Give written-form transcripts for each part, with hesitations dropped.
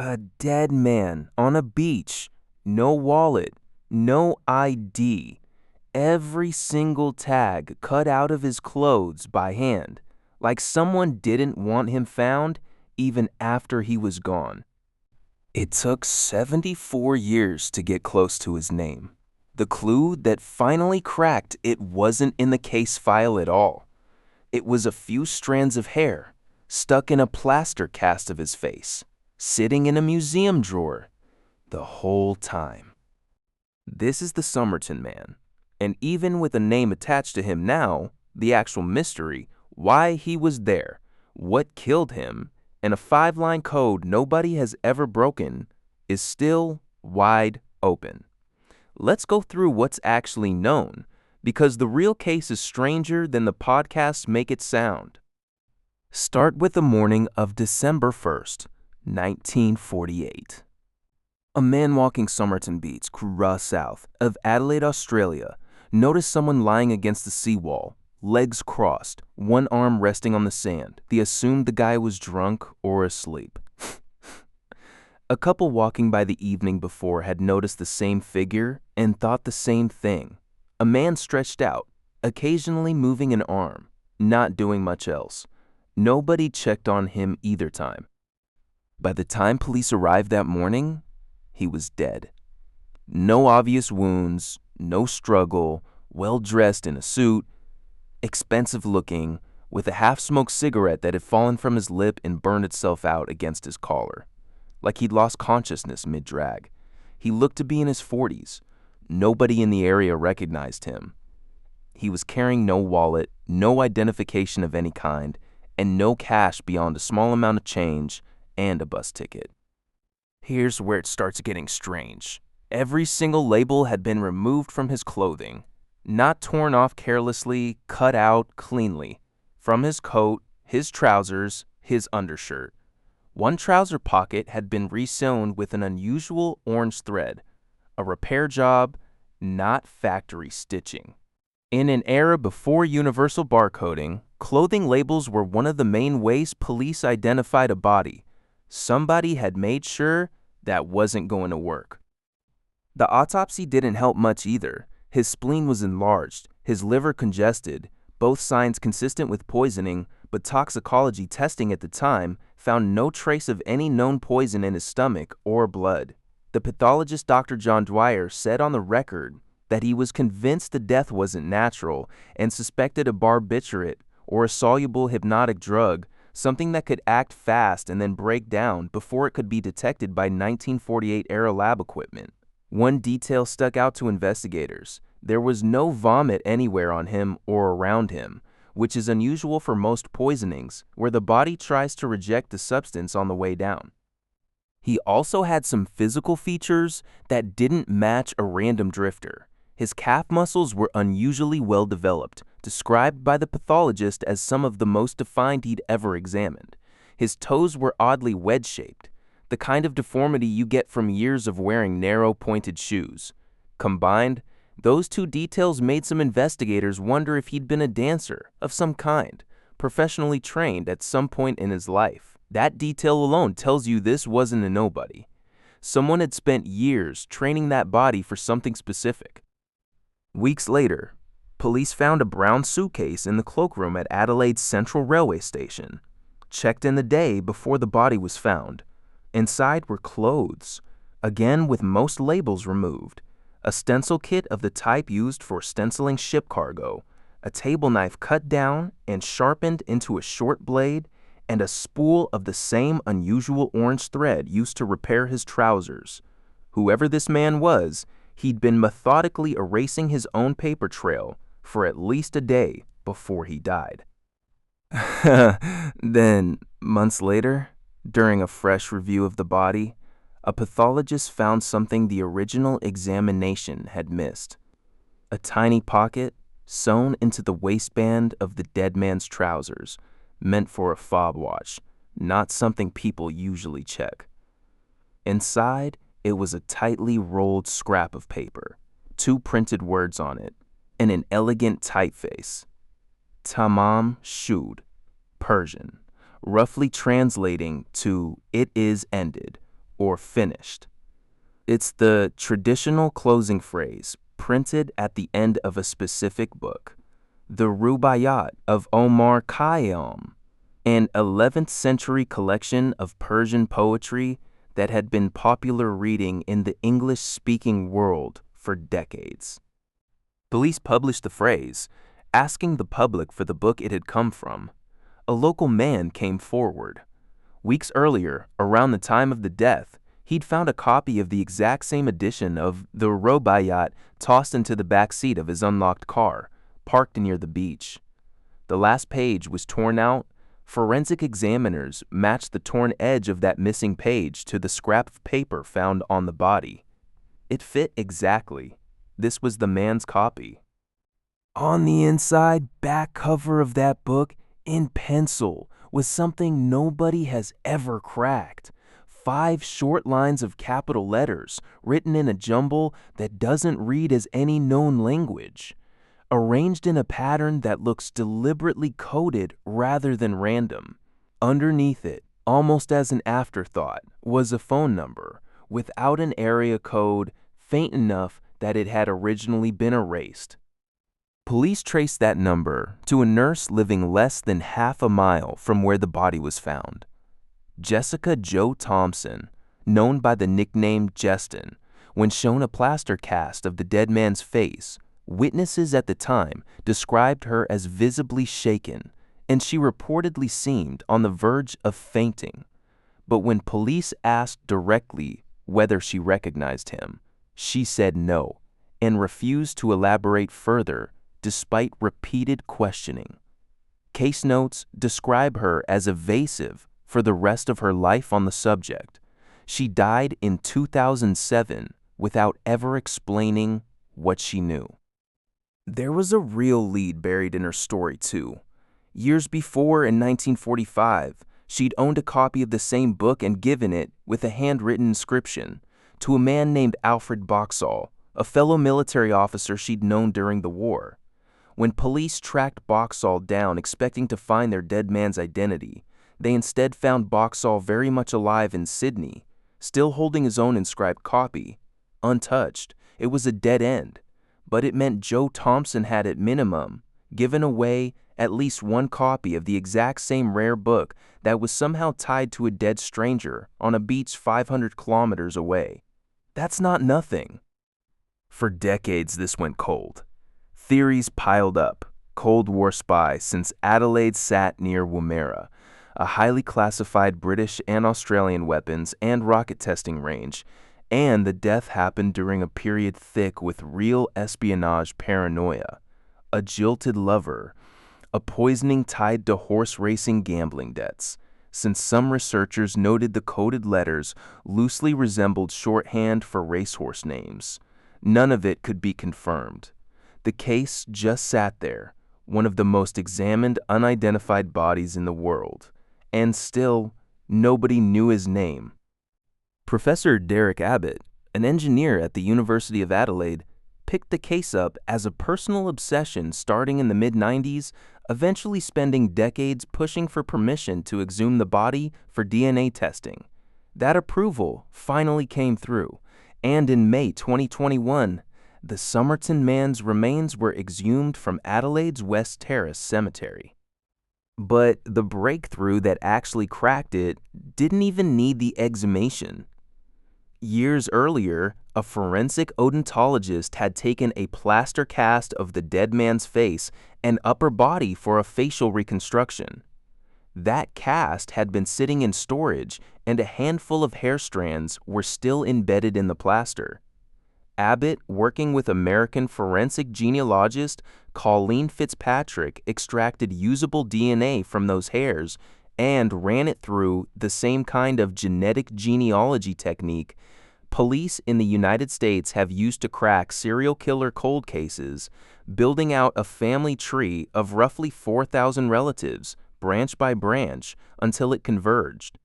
A dead man on a beach. No wallet. No ID. Every single tag cut out of his clothes by hand, like someone didn't want him found even after he was gone. It took 74 years to get close to his name. The clue that finally cracked it wasn't in the case file at all. It was a few strands of hair stuck in a plaster cast of his face, sitting in a museum drawer the whole time. This is the Somerton Man, and even with a name attached to him now, the actual mystery, why he was there, what killed him, and a 5-line code nobody has ever broken is still wide open. Let's go through what's actually known, because the real case is stranger than the podcasts make it sound. Start with the morning of December 1st, 1948. A man walking Somerton Beach, Curragh South of Adelaide, Australia, noticed someone lying against the seawall, legs crossed, one arm resting on the sand. They assumed the guy was drunk or asleep. A couple walking by the evening before had noticed the same figure and thought the same thing. A man stretched out, occasionally moving an arm, not doing much else. Nobody checked on him either time. By the time police arrived that morning, he was dead. No obvious wounds, no struggle, well-dressed in a suit, expensive looking, with a half-smoked cigarette that had fallen from his lip and burned itself out against his collar, like he'd lost consciousness mid-drag. He looked to be in his 40s. Nobody in the area recognized him. He was carrying no wallet, no identification of any kind, and no cash beyond a small amount of change and a bus ticket. Here's where it starts getting strange. Every single label had been removed from his clothing, not torn off carelessly, cut out cleanly. From his coat, his trousers, his undershirt. One trouser pocket had been resewn with an unusual orange thread, a repair job, not factory stitching. In an era before universal barcoding, clothing labels were one of the main ways police identified a body. Somebody had made sure that wasn't going to work. The autopsy didn't help much either. His spleen was enlarged, his liver congested, both signs consistent with poisoning, but toxicology testing at the time found no trace of any known poison in his stomach or blood. The pathologist Dr. John Dwyer said on the record that he was convinced the death wasn't natural and suspected a barbiturate or a soluble hypnotic drug, something that could act fast and then break down before it could be detected by 1948-era lab equipment. One detail stuck out to investigators. There was no vomit anywhere on him or around him, which is unusual for most poisonings, where the body tries to reject the substance on the way down. He also had some physical features that didn't match a random drifter. His calf muscles were unusually well developed, described by the pathologist as some of the most defined he'd ever examined. His toes were oddly wedge-shaped, the kind of deformity you get from years of wearing narrow, pointed shoes. Combined, those two details made some investigators wonder if he'd been a dancer of some kind, professionally trained at some point in his life. That detail alone tells you this wasn't a nobody. Someone had spent years training that body for something specific. Weeks later, police found a brown suitcase in the cloakroom at Adelaide's Central Railway Station, checked in the day before the body was found. Inside were clothes, again with most labels removed, a stencil kit of the type used for stenciling ship cargo, a table knife cut down and sharpened into a short blade, and a spool of the same unusual orange thread used to repair his trousers. Whoever this man was, he'd been methodically erasing his own paper trail for at least a day before he died. Then, months later, during a fresh review of the body, a pathologist found something the original examination had missed. A tiny pocket sewn into the waistband of the dead man's trousers, meant for a fob watch, not something people usually check. Inside, it was a tightly rolled scrap of paper, 2 printed words on it, and an elegant typeface. Tamam Shud, Persian, roughly translating to "it is ended," or finished. It's the traditional closing phrase printed at the end of a specific book. The Rubaiyat of Omar Khayyam, an 11th century collection of Persian poetry that had been popular reading in the English-speaking world for decades. Police published the phrase, asking the public for the book it had come from. A local man came forward. Weeks earlier, around the time of the death, he'd found a copy of the exact same edition of the Rubaiyat tossed into the back seat of his unlocked car, parked near the beach. The last page was torn out. Forensic examiners matched the torn edge of that missing page to the scrap of paper found on the body. It fit exactly. This was the man's copy. On the inside back cover of that book, in pencil, was something nobody has ever cracked. 5 short lines of capital letters written in a jumble that doesn't read as any known language, arranged in a pattern that looks deliberately coded rather than random. Underneath it, almost as an afterthought, was a phone number without an area code, faint enough that it had originally been erased. Police traced that number to a nurse living less than half a mile from where the body was found. Jessica Jo Thompson, known by the nickname Jestin, when shown a plaster cast of the dead man's face, witnesses at the time described her as visibly shaken, and she reportedly seemed on the verge of fainting. But when police asked directly whether she recognized him, she said no, and refused to elaborate further despite repeated questioning. Case notes describe her as evasive for the rest of her life on the subject. She died in 2007 without ever explaining what she knew. There was a real lead buried in her story, too. Years before, in 1945, she'd owned a copy of the same book and given it, with a handwritten inscription, to a man named Alfred Boxall, a fellow military officer she'd known during the war. When police tracked Boxall down expecting to find their dead man's identity, they instead found Boxall very much alive in Sydney, still holding his own inscribed copy. Untouched, it was a dead end, but it meant Jo Thompson had at minimum given away at least one copy of the exact same rare book that was somehow tied to a dead stranger on a beach 500 kilometers away. That's not nothing. For decades this went cold. Theories piled up. Cold War spy since Adelaide sat near Woomera, a highly classified British and Australian weapons and rocket testing range, and the death happened during a period thick with real espionage paranoia. A jilted lover, a poisoning tied to horse racing gambling debts, since some researchers noted the coded letters loosely resembled shorthand for racehorse names. None of it could be confirmed. The case just sat there, one of the most examined unidentified bodies in the world, and still, nobody knew his name. Professor Derek Abbott, an engineer at the University of Adelaide, picked the case up as a personal obsession starting in the mid-90s, eventually spending decades pushing for permission to exhume the body for DNA testing. That approval finally came through, and in May 2021, the Somerton Man's remains were exhumed from Adelaide's West Terrace Cemetery. But the breakthrough that actually cracked it didn't even need the exhumation. Years earlier, a forensic odontologist had taken a plaster cast of the dead man's face and upper body for a facial reconstruction. That cast had been sitting in storage, and a handful of hair strands were still embedded in the plaster. Abbott, working with American forensic genealogist Colleen Fitzpatrick, extracted usable DNA from those hairs and ran it through the same kind of genetic genealogy technique police in the United States have used to crack serial killer cold cases, building out a family tree of roughly 4,000 relatives, branch by branch, until it converged.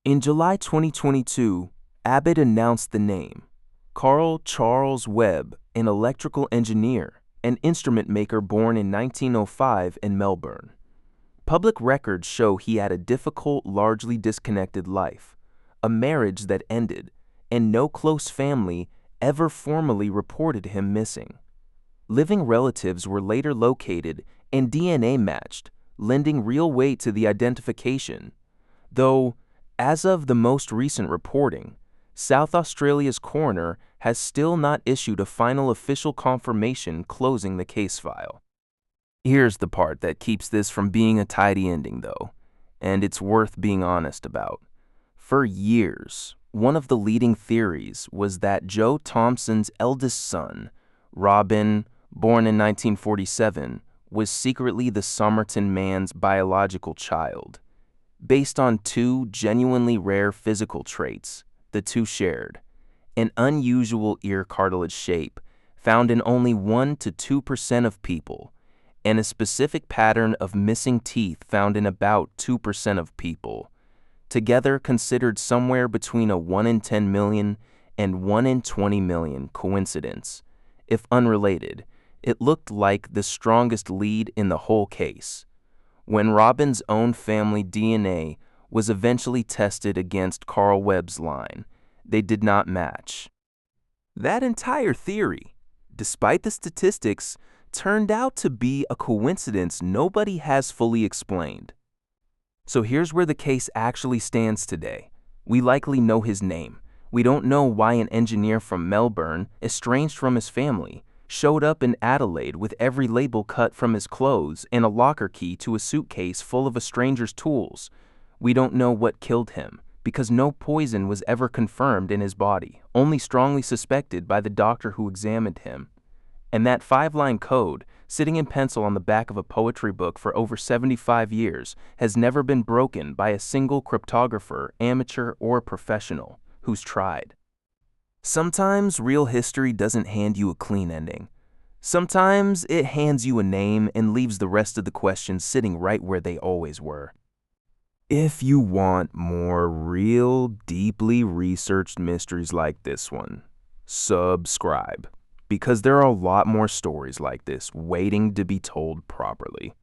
In July 2022, Abbott announced the name. Carl Charles Webb, an electrical engineer, an instrument maker born in 1905 in Melbourne. Public records show he had a difficult, largely disconnected life. a marriage that ended, and no close family ever formally reported him missing. Living relatives were later located and DNA matched, lending real weight to the identification. Though, as of the most recent reporting, South Australia's coroner has still not issued a final official confirmation closing the case file. Here's the part that keeps this from being a tidy ending, though, and it's worth being honest about. For years, one of the leading theories was that Joe Thompson's eldest son, Robin, born in 1947, was secretly the Somerton Man's biological child. Based on two genuinely rare physical traits the two shared: an unusual ear cartilage shape found in only 1 to 2% of people, and a specific pattern of missing teeth found in about 2% of people, together considered somewhere between a 1 in 10 million and 1 in 20 million coincidence. If unrelated, it looked like the strongest lead in the whole case. When Robin's own family DNA was eventually tested against Carl Webb's line, they did not match. That entire theory, despite the statistics, turned out to be a coincidence nobody has fully explained. So here's where the case actually stands today. We likely know his name. We don't know why an engineer from Melbourne, estranged from his family, showed up in Adelaide with every label cut from his clothes and a locker key to a suitcase full of a stranger's tools. We don't know what killed him, because no poison was ever confirmed in his body, only strongly suspected by the doctor who examined him. And that 5-line code, sitting in pencil on the back of a poetry book for over 75 years, has never been broken by a single cryptographer, amateur or professional, who's tried. Sometimes real history doesn't hand you a clean ending. Sometimes it hands you a name and leaves the rest of the questions sitting right where they always were. If you want more real, deeply researched mysteries like this one, subscribe, because there are a lot more stories like this waiting to be told properly.